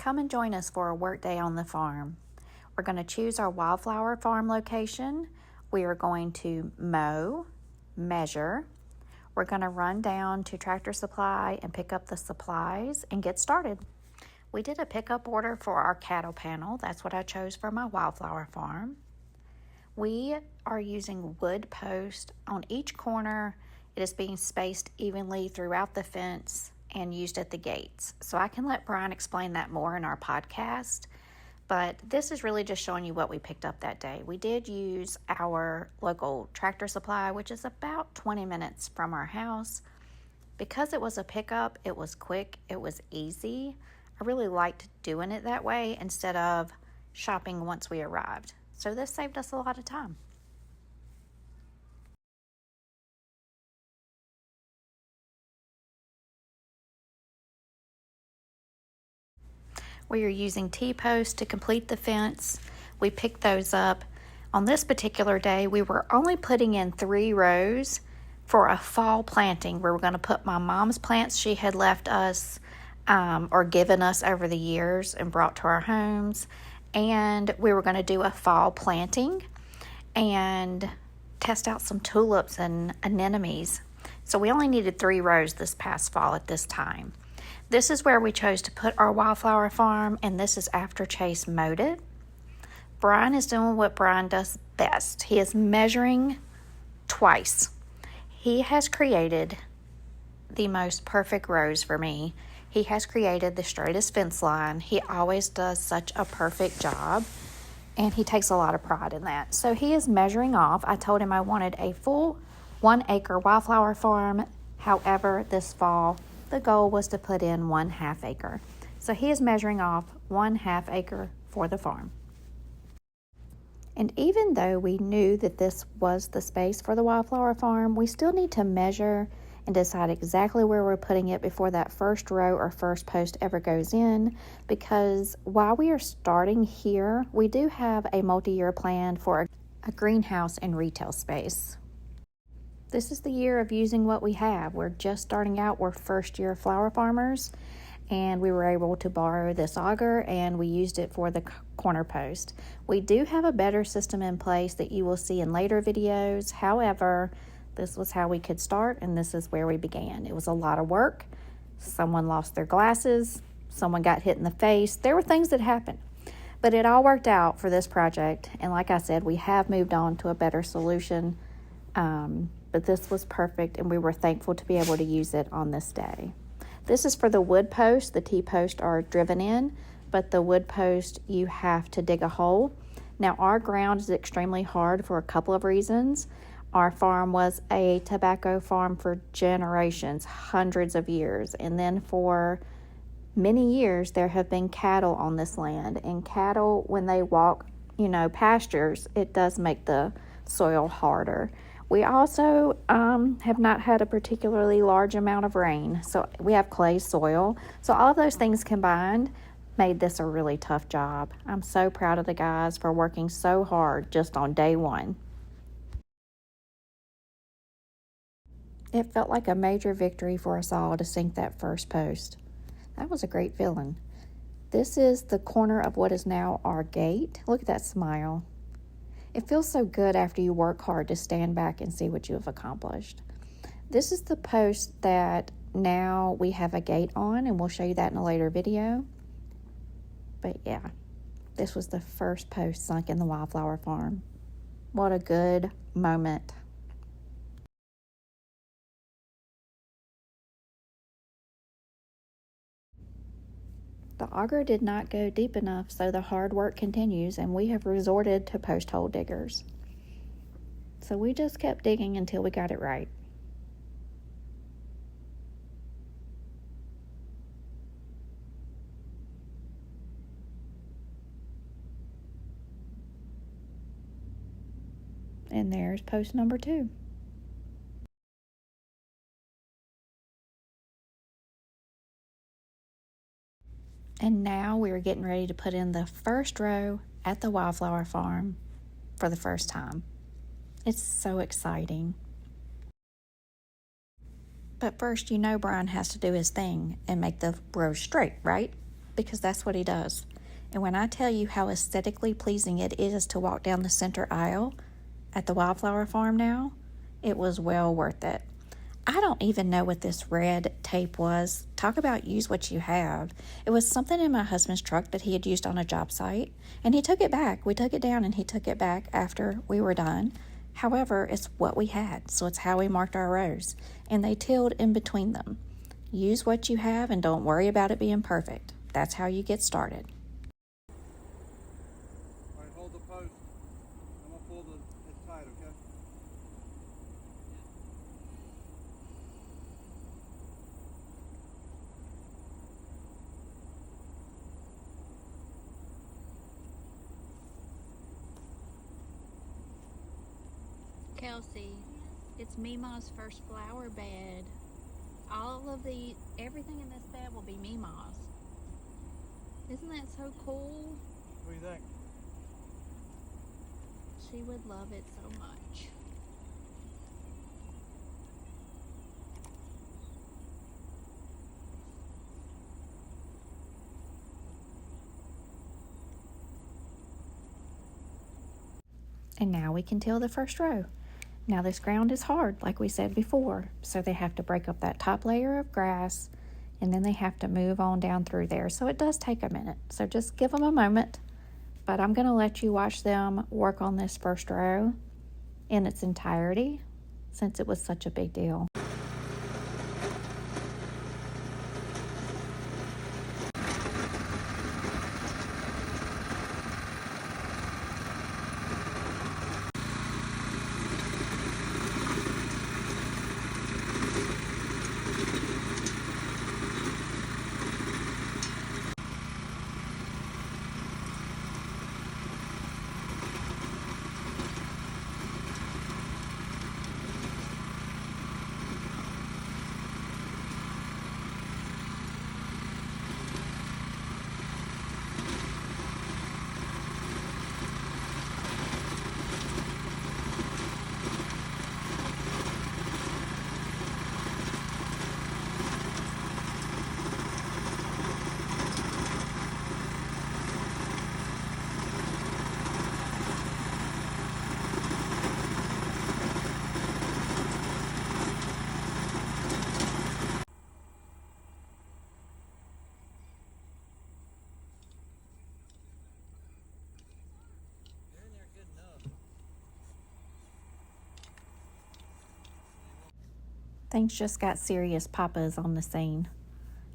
Come and join us for a work day on the farm. We're going to choose our Wildflower farm location. We are going to mow, measure. We're going to run down to Tractor Supply and pick up the supplies and get started. We did a pickup order for our cattle panel. That's what I chose for my Wildflower farm. We are using wood posts on each corner. It is being spaced evenly throughout the fence and used at the gates. So I can let Brian explain that more in our podcast, but this is really just showing you what we picked up that day. We did use our local Tractor Supply, which is about 20 minutes from our house. Because it was a pickup, it was quick, it was easy. I really liked doing it that way instead of shopping once we arrived. So this saved us a lot of time. We are using T-posts to complete the fence. We picked those up. On this particular day, we were only putting in 3 rows for a fall planting. We were going to put my mom's plants she had left us or given us over the years and brought to our homes. And we were going to do a fall planting and test out some tulips and anemones. So we only needed 3 rows this past fall at this time. This is where we chose to put our Wildflower farm, and this is after Chase mowed it. Brian is doing what Brian does best. He is measuring twice. He has created the most perfect rows for me. He has created the straightest fence line. He always does such a perfect job, and he takes a lot of pride in that. So he is measuring off. I told him I wanted a full 1-acre Wildflower farm. However, this fall, the goal was to put in 1/2 acre. So he is measuring off 1/2 acre for the farm. And even though we knew that this was the space for the Wildflower farm, we still need to measure and decide exactly where we're putting it before that first row or first post ever goes in, because while we are starting here, we do have a multi-year plan for a greenhouse and retail space. This is the year of using what we have. We're just starting out. We're first-year flower farmers, and we were able to borrow this auger, and we used it for the corner post. We do have a better system in place that you will see in later videos. However, this was how we could start, and this is where we began. It was a lot of work. Someone lost their glasses. Someone got hit in the face. There were things that happened, but it all worked out for this project. And like I said, we have moved on to a better solution. But this was perfect, and we were thankful to be able to use it on this day. This is for the wood post. The T-posts are driven in, but the wood post, you have to dig a hole. Now, our ground is extremely hard for a couple of reasons. Our farm was a tobacco farm for generations, hundreds of years. And then for many years, there have been cattle on this land. And cattle, when they walk, pastures, it does make the soil harder. We also have not had a particularly large amount of rain, so we have clay soil. So all of those things combined made this a really tough job. I'm so proud of the guys for working so hard just on day one. It felt like a major victory for us all to sink that first post. That was a great feeling. This is the corner of what is now our gate. Look at that smile. It feels so good after you work hard to stand back and see what you have accomplished. This is the post that now we have a gate on, and we'll show you that in a later video. But yeah, this was the first post sunk in the Wildflower farm. What a good moment. The auger did not go deep enough, so the hard work continues, and we have resorted to post hole diggers. So we just kept digging until we got it right. And there's post number 2. And now we're getting ready to put in the first row at the Wildflower farm for the first time. It's so exciting. But first, Brian has to do his thing and make the rows straight, right? because that's what he does. And when I tell you how aesthetically pleasing it is to walk down the center aisle at the Wildflower farm now, it was well worth it. I don't even know what this red tape was. Talk about use what you have. It was something in my husband's truck that he had used on a job site, and he took it back. We took it down and he took it back after we were done. However, it's what we had, so it's how we marked our rows, and they tilled in between them. Use what you have and don't worry about it being perfect. That's how you get started. All right, hold the post. I'm gonna pull it tight, okay? Kelsey, it's Mima's first flower bed. Everything in this bed will be Mima's. Isn't that so cool? What do you think? She would love it so much. And now we can till the first row. Now this ground is hard, like we said before, so they have to break up that top layer of grass, and then they have to move on down through there. So it does take a minute, so just give them a moment. But I'm going to let you watch them work on this first row in its entirety, since it was such a big deal. Things just got serious. Papa is on the scene.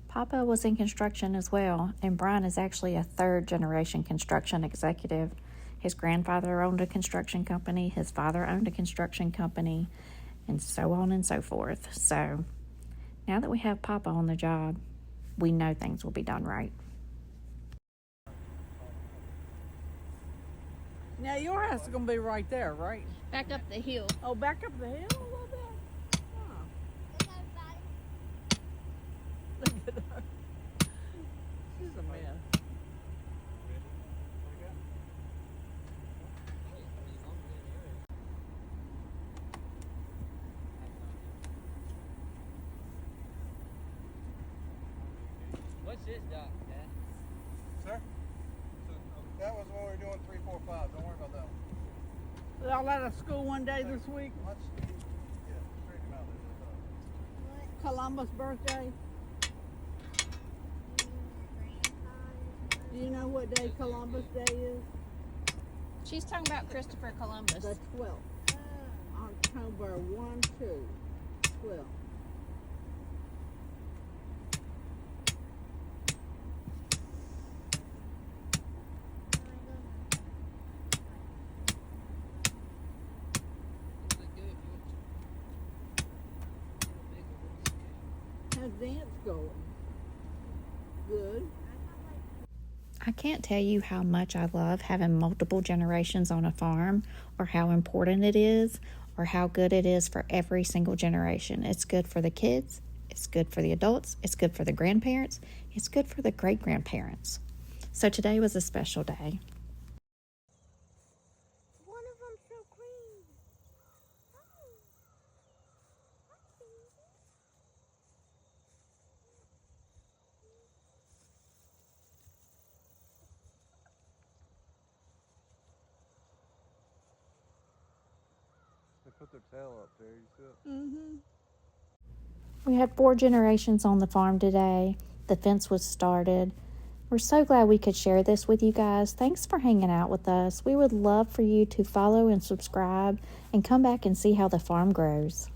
Papa was in construction as well, and Brian is actually a third-generation construction executive. His grandfather owned a construction company, his father owned a construction company, and so on and so forth. So now that we have Papa on the job, we know things will be done right. Now your house is gonna be right there, right? Back up the hill. Oh, back up the hill a little bit. Look at her. She's a mess. What's this dock, Dad? Sir? That was when we were doing 3, 4, 5. Don't worry about that one. Y'all out of school one day this week? Let's straighten him out there. Columbus' birthday. Do you know what day Columbus Day is? She's talking about Christopher Columbus. The 12th. October 1, 2, 12. How's dance going? Good. I can't tell you how much I love having multiple generations on a farm, or how important it is, or how good it is for every single generation. It's good for the kids, it's good for the adults, it's good for the grandparents, it's good for the great-grandparents. So today was a special day. One of them's so clean. Oh. put their tail up there. You see it? Mm-hmm. We had 4 generations on the farm today. The fence was started. We're so glad we could share this with you guys. Thanks for hanging out with us. We would love for you to follow and subscribe and come back and see how the farm grows.